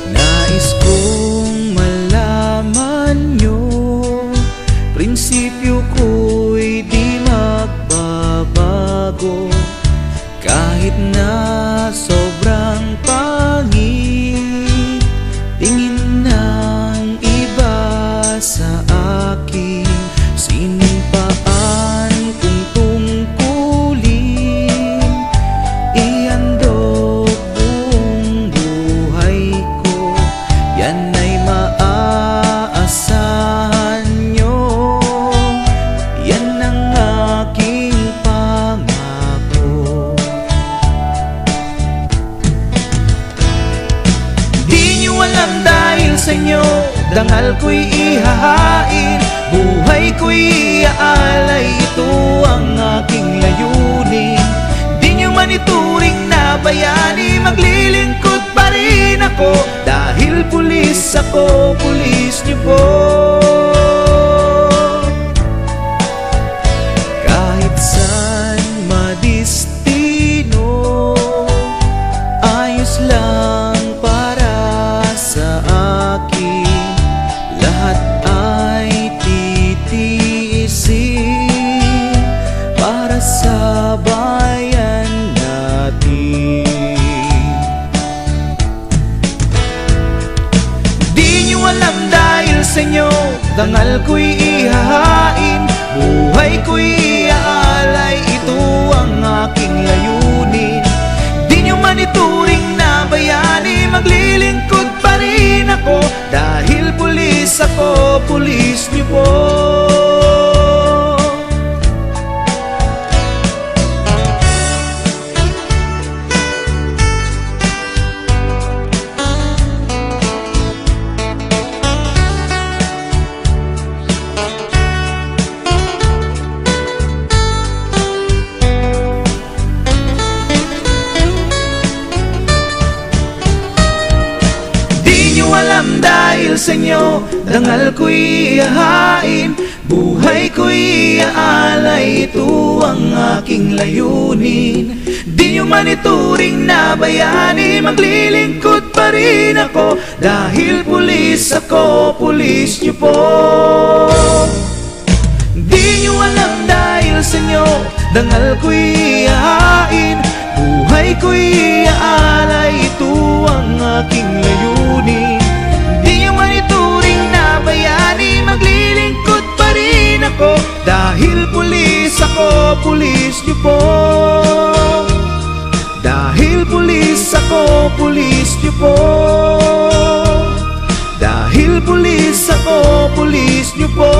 Nais kong malaman nyo, prinsipyo ko'y di magbabago. Kahit na sobrang pangit tingin ng iba sa akin, sinimpaan kung tungkulin, iandog buong buhay ko. Yan ay maaasahan nyo, yan ang aking pangako. Di nyo alam dahil sa inyo, dangal ko'y ihahain, buhay ko'y iaalay, ito ang aking layunin. Di nyo man ituring na bayani, maglilingkod pa rin ako, dahil pulis ako, pulis nyo po. Kahit saan madistino, ayos lang para sa akin. Lahat ay titiisin para sa bayan natin. Di nyo alam dahil sa inyo, dangal ko'y ihahain, buhay ko'y iaalay, ito ang aking layunin. Di nyo man ituring na bayani, maglilingkod pa rin ako, dahil pulis ako, pulis nyo po. Alam dahil sa inyo, dangal ko'y ihahain, buhay ko'y iaalay, ito ang aking layunin. Di nyo man ituring na bayani, maglilingkod pa rin ako, dahil pulis ako, pulis nyo po. Di nyo alam dahil sa inyo, dangal ko'y ihahain, buhay ko'y iaalay, ito ang aking layunin. Di nyo man ituring na bayani, maglilingkod pa rin ako, dahil pulis ako, pulis nyo po. Dahil pulis ako, pulis nyo po. Dahil pulis ako, pulis nyo po.